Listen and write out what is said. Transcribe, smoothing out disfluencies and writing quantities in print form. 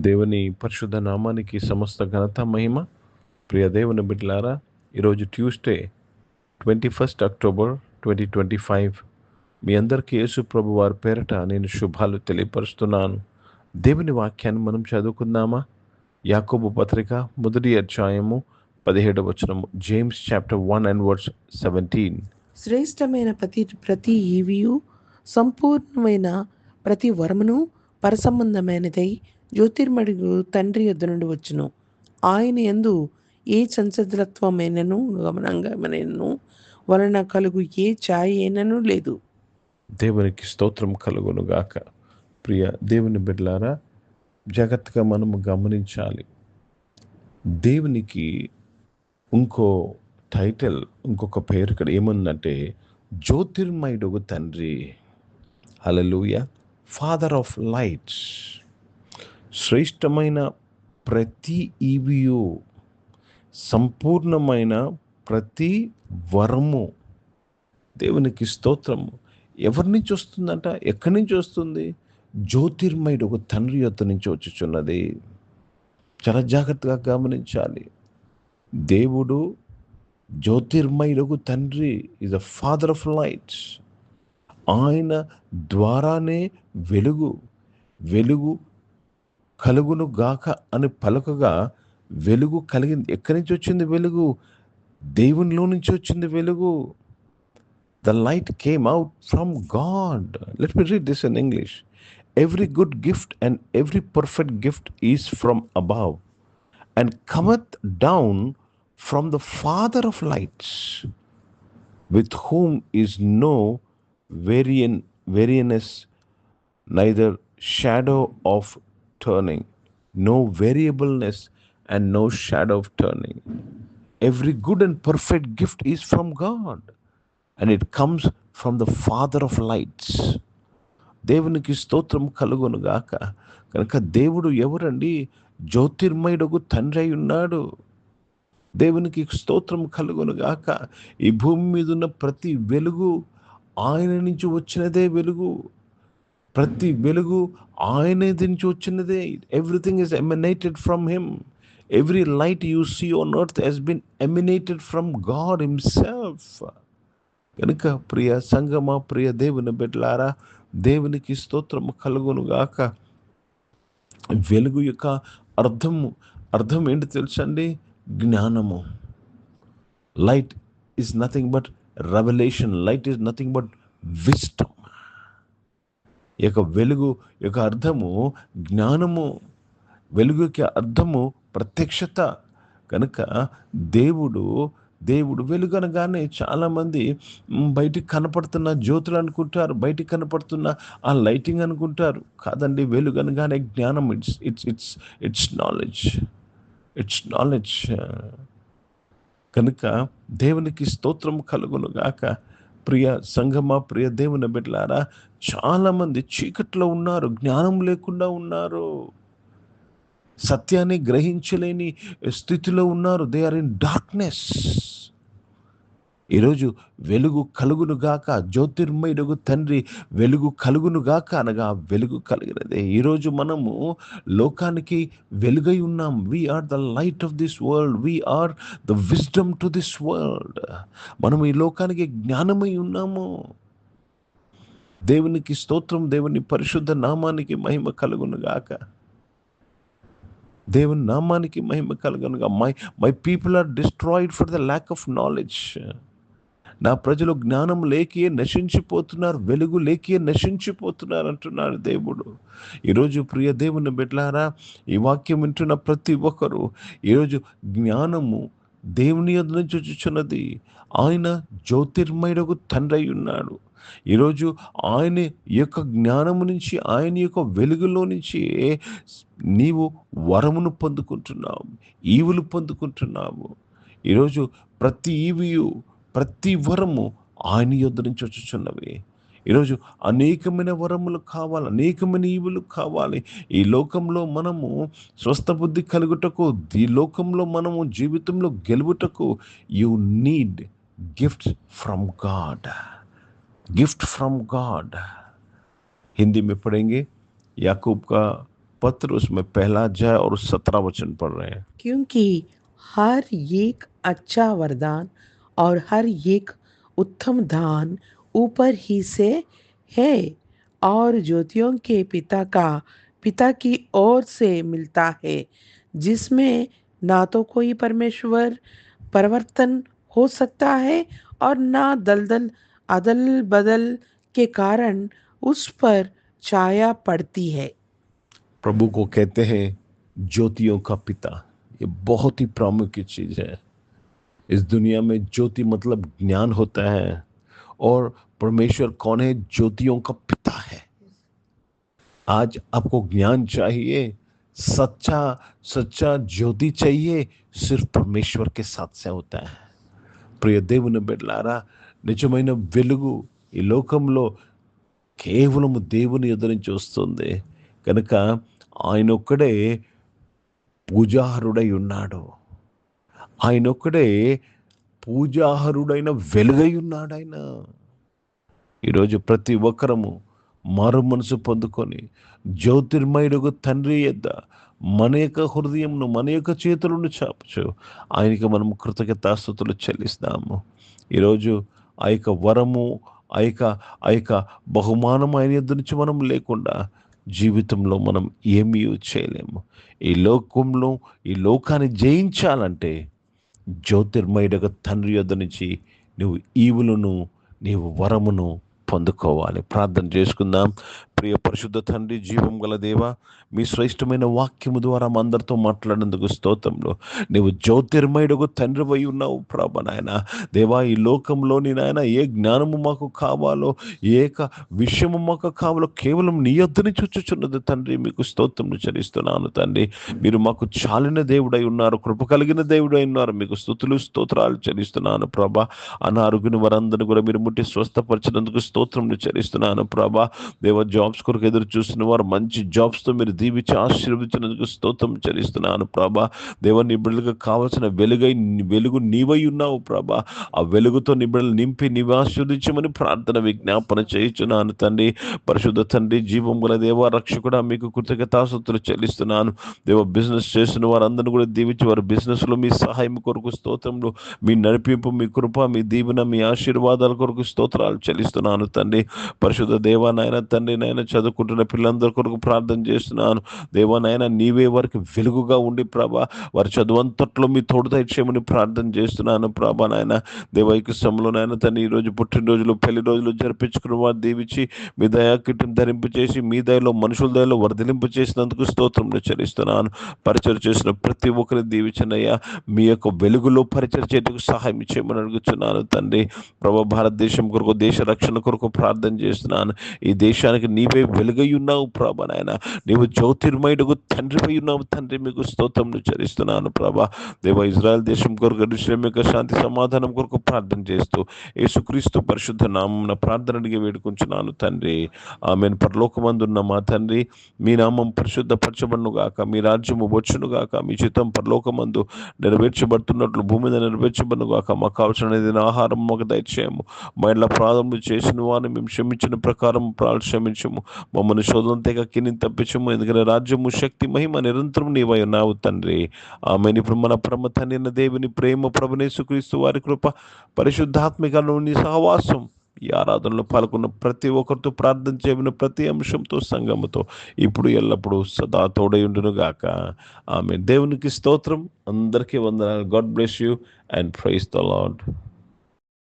దేవుని పరిశుద్ధ నామానికి సమస్త ఘనత మహిమ. ప్రియ దేవుని బిడ్డలారా, ఈరోజు ట్యూస్డే 21 అక్టోబర్ 2025. మీ అందరికీ యేసు ప్రభు వారి పేరట నేను శుభాలు తెలియపరుస్తున్నాను. దేవుని వాక్యాన్ని మనం చదువుకుందామా? యాకోబు పత్రిక మొదటి అధ్యాయము 17వ వచనము, జేమ్స్ చాప్టర్ 1 and verse 17. శ్రేష్టమైన ప్రతి ఈవియు సంపూర్ణమైన ప్రతి వరమును పరసంబంధమైనదై జ్యోతిర్మడుగు తండ్రి యొద్ద నుండి వచ్చును. ఆయన యందు ఏ చంచలత్వమైనను గమనంగమైనను వలన కలుగు ఏ ఛాయ అయినను లేదు. దేవునికి స్తోత్రం కలుగును గాక. ప్రియ దేవుని బిడ్డలారా, జాగ్రత్తగా మనము గమనించాలి. దేవునికి ఇంకో టైటిల్, ఇంకొక పేరు ఇక్కడ ఏముందంటే జ్యోతిర్మయుడు తండ్రి. హల్లెలూయా. Father of lights. శ్రేష్టమైన ప్రతి ఈవియు, సంపూర్ణమైన ప్రతి వరము. దేవునికి స్తోత్రము. ఎవరి నుంచి వస్తుందంట? ఎక్కడి నుంచి వస్తుంది? జ్యోతిర్మయుడు ఒక తండ్రి యొద్ద నుంచి వచ్చుచున్నది. చాలా జాగ్రత్తగా గమనించాలి. దేవుడు జ్యోతిర్మయుడు తండ్రి, is the father of lights. ఆయన ద్వారానే వెలుగు కలుగును గాక అని పలకగా వెలుగు కలిగింది. ఎక్కడి నుంచి వచ్చింది వెలుగు? దేవునిలో నుంచి వచ్చింది వెలుగు. The light came out from God. Let me read this in English. Every good gift and every perfect gift is from above and cometh down from the Father of lights, with whom is no variance, neither shadow of turning, no variableness and no shadow of turning. Every good and perfect gift is from God, and it comes from the Father of lights. దేవునికి స్తోత్రం కలుగును గాక. కనుక దేవుడు ఎవరండి? జ్యోతిర్మయుడు తండ్రి అయి ఉన్నాడు. దేవునికి స్తోత్రం కలుగును గాక. ఈ భూమి మీద ఉన్న ప్రతి వెలుగు ఆయన నుంచి వచ్చినదే వెలుగు. ప్రతి వెలుగు ఆయన నుంచి వచ్చినదే. Everything is emanated from him. Every light you see on earth has been emanated from God himself. కనుక ప్రియ సంగమా, ప్రియ దేవుని బిడ్డలారా, దేవునికి స్తోత్రము కలుగును గాక. వెలుగు యొక్క అర్థం ఏంటి తెలుసండి? జ్ఞానము. Light is nothing but revolution. Light is nothing but wisdom. యొక్క వెలుగు యొక్క అర్థము జ్ఞానము. వెలుగు యొక్క అర్థము ప్రత్యక్షత. కనుక దేవుడు వెలుగు అనగానే చాలామంది బయటికి కనపడుతున్న జ్యోతులు అనుకుంటారు, బయటికి కనపడుతున్న ఆ లైటింగ్ అనుకుంటారు. కాదండి, వెలుగు అనగానే జ్ఞానం. It's knowledge. కనుక దేవునికి స్తోత్రం కలుగును గాక. ప్రియ సంగమా, ప్రియ దేవుని బిడ్డలారా, చాలామంది చీకట్లో ఉన్నారు, జ్ఞానం లేకుండా ఉన్నారు, సత్యాన్ని గ్రహించలేని స్థితిలో ఉన్నారు. They are in darkness. ఈరోజు వెలుగు కలుగును గాక. జ్యోతిర్మయుడు తండ్రి వెలుగు కలుగును గాక అనగా వెలుగు కలిగినదే. ఈరోజు మనము లోకానికి వెలుగై ఉన్నాం. We are the light of this world. We are the wisdom to this world. మనం ఈ లోకానికి జ్ఞానమై ఉన్నాము. దేవునికి స్తోత్రం. దేవుని పరిశుద్ధ నామానికి మహిమ కలుగును గాక. దేవుని నామానికి మహిమ కలుగునుగా. My people are destroyed for the lack of knowledge. నా ప్రజలు జ్ఞానం లేకే నశించిపోతున్నారు, వెలుగు లేకే నశించిపోతున్నారు అంటున్నాడు దేవుడు. ఈరోజు ప్రియ దేవుని బిడ్డలారా, ఈ వాక్యం వింటున్న ప్రతి ఒక్కరు, ఈరోజు జ్ఞానము దేవుని యొద్ద నుంచి వచ్చుచున్నది. ఆయన జ్యోతిర్మయుడు తండ్రి అయి ఉన్నాడు. ఈరోజు ఆయన యొక్క జ్ఞానము నుంచి, ఆయన యొక్క వెలుగులో నుంచి నీవు వరమును పొందుకుంటున్నావు, ఈవులు పొందుకుంటున్నావు. ఈరోజు ప్రతి ఈవియు, ప్రతి వరము ఆయన యొద్ద నుంచి వచ్చుచున్నవి. ఈరోజు అనేకమైన వరములు కావాలి, అనేకమైన ఈవులు కావాలి. ఈ లోకంలో మనము స్వస్థ బుద్ధి కలుగుటకు, ఈ లోకంలో మనము జీవితంలో గెలువుటకు you need gifts from God. Gift from God. Hindi में पढ़ेंगे, याकूब का पत्रस में पहला अध्याय और 17 वचन पढ़ रहे हैं। क्योंकि हर एक अच्छा वरदान और हर एक उत्तम दान ऊपर ही से है और ज्योतियों के पिता की ओर से मिलता है, जिसमें ना तो कोई परमेश्वर परिवर्तन हो सकता है और ना अदल बदल के कारण उस पर छाया पड़ती है। प्रभु को कहते हैं ज्योतियों का पिता। ये बहुत ही प्रामुख्य चीज है। इस दुनिया में ज्योति मतलब ज्ञान होता है, और परमेश्वर कौन है? ज्योतियों का पिता है। आज आपको ज्ञान चाहिए, सच्चा सच्चा ज्योति चाहिए, सिर्फ परमेश्वर के साथ से होता है। ప్రియ దేవుని బిడ్డలారా, నిజమైన వెలుగు ఈ లోకంలో కేవలము దేవుని యొద్ద నుంచి వస్తుంది కనుక ఆయన ఒక్కడే పూజార్హుడై ఉన్నాడు. ఆయన ఒక్కడే పూజార్హుడైన వెలుగై ఉన్నాడు ఆయన. ఈరోజు ప్రతి ఒక్కరము మారు మనసు పొందుకొని జ్యోతిర్మయుడుగు తండ్రి యొద్ద మన యొక్క హృదయంను, మన యొక్క చేతులను చాపుచు ఆయనకి మనం కృతజ్ఞతాస్తుతులు చెల్లిస్తాము. ఈరోజు ఆ యొక్క వరము, ఆ యొక్క బహుమానం ఆయన యొద్ద నుంచి మనం లేకుండా జీవితంలో మనం ఏమీ చేయలేము. ఈ లోకంలో ఈ లోకాన్ని జయించాలంటే జ్యోతిర్మయుడుగు తండ్రి యొద్ద నుంచి నువ్వు ఈవులను, నీవు వరమును పొందుకోవాలి. ప్రార్థన చేసుకుందాం. ప్రియ పరిశుద్ధ తండ్రి, జీవం గల దేవ, మీ శ్రేష్టమైన వాక్యము ద్వారా మా అందరితో మాట్లాడినందుకు స్తోత్రములు. నీవు జ్యోతిర్మయుడుగు తండ్రివై ఉన్నావు ప్రభా నాయన. దేవా, ఈ లోకంలోని నాయన ఏ జ్ఞానము మాకు కావాలో, ఏ విషయము మాకు కావాలో కేవలం నీ యొద్దని చూచుచున్నది తండ్రి. మీకు స్తోత్రములు చెల్లిస్తున్నాను తండ్రి. మీరు మాకు చాలిన దేవుడై ఉన్నారు, కృప కలిగిన దేవుడై ఉన్నారు. మీకు స్తుతులు స్తోత్రాలు చెల్లిస్తున్నాను ప్రభా. అనారోగ్యని వారందరినీ కూడా మీరు ముట్టి స్వస్థపరిచినందుకు స్తోత్రములు చెల్లిస్తున్నాను ప్రభా. దేవ, జాబ్స్ కొరకు ఎదురు చూస్తున్న వారు మంచి జాబ్స్తో మీరు దీవించి ఆశీర్వదించినందుకు స్తోత్రం చెల్లిస్తున్నాను ప్రభా. దేవ, నీ బిడ్డలకు కావలసిన వెలుగు నీవై ఉన్నావు ప్రభా. ఆ వెలుగుతో నీ బిడ్డలు నింపి నీవు ఆశీర్వదించమని ప్రార్థన విజ్ఞాపన చేయించున్నాను తండ్రి. పరిశుద్ధ తండ్రి, జీవం గల దేవ, రక్షకుడా, మీకు కృతజ్ఞతాస్తుతులు చెల్లిస్తున్నాను. దేవ, బిజినెస్ చేసిన వారందరినీ కూడా దీవించి వారి బిజినెస్లో మీ సహాయం కొరకు స్తోత్రములు, మీ నడిపింపు, మీ కృప, మీ దీవెన, మీ ఆశీర్వాదాల కొరకు స్తోత్రాలు చెల్లిస్తున్నాను తండ్రి. పరిశుద్ధ దేవా నాయన తండ్రి, నాయన చదువుకుంటున్న పిల్లలందరి కొరకు ప్రార్థన చేస్తున్నాను. దేవా నాయన, నీవే వారికి వెలుగుగా ఉండి ప్రభా, వారి చదువంతట్లో మీ తోడు దయచేయమని ప్రార్థన చేస్తున్నాను ప్రభా నాయన. దేవైక శ్రమలో నాయన తండ్రి, ఈరోజు పుట్టినరోజులు, పెళ్లి రోజులు జరిపించుకున్న వారు దీవించి మీ దయాకిట్టం ధరింపు చేసి మీ దయలో, మనుషుల దయలో వర్ధలింపు చేసినందుకు స్తోత్రములు చెల్లిస్తున్నాను. పరిచయం చేసిన ప్రతి ఒక్కరిని దీవించనయ్యా. మీ యొక్క వెలుగులో పరిచయం చేయటకు సహాయం చేయమని అడుగుతున్నాను తండ్రి. ప్రభా, భారతదేశం కొరకు, దేశ రక్షణ కొరకు ప్రార్థన చేస్తున్నాను. ఈ దేశానికి నీవే వెలుగై ఉన్నావు ప్రభా నాయన. నీవు జ్యోతిర్మయుడుగు తండ్రిపై ఉన్నావు తండ్రి. మీకు స్తోత్రములు చెల్లిస్తున్నాను ప్రభా. దేవ, ఇజ్రాయెల్ దేశం కొరకు, యెరూషలేము యొక్క శాంతి సమాధానం కొరకు ప్రార్థన చేస్తూ యేసుక్రీస్తు పరిశుద్ధ నామమున ప్రార్థన అడిగి వేడుకుంటున్నాను తండ్రి. ఆమేన్. పరలోకమందున్న మా తండ్రి, మీ నామం పరిశుద్ధపరచబడును గాక, మీ రాజ్యము వచ్చును గాక, మీ చిత్తం పరలోకమందు నెరవేర్చబడుతున్నట్లు భూమి మీద నెరవేర్చబడును గాక. మాకు కావలసిన ఆహారం మాకు దయచేయము. మా ఇండ్ల అపరాధములు చేసిన వారిని మేము క్షమించిన ప్రకారం క్షమించము. మమ్మల్ని శోధన తెగ కిని తప్పించము. ఎందుకంటే రాజ్యము, శక్తి, మహిమ నిరంతరం నీవై ఉన్నావు తండ్రి. ఆమేన్. ఇప్పుడు మన పరమ తండ్రి అయిన దేవుని ప్రేమ, ప్రభువైన యేసుక్రీస్తు వారి కృప, పరిశుద్ధాత్మికలోని సహవాసం, ఈ ఆరాధనలో పాల్గొన్న ప్రతి ఒక్కరితో, ప్రార్థన చేయబడిన ప్రతి అంశంతో, సంఘముతో ఇప్పుడు ఎల్లప్పుడూ సదా తోడై ఉండును గాక. ఆమేన్. దేవునికి స్తోత్రం. అందరికీ వందనాలు. God bless you and praise the lord.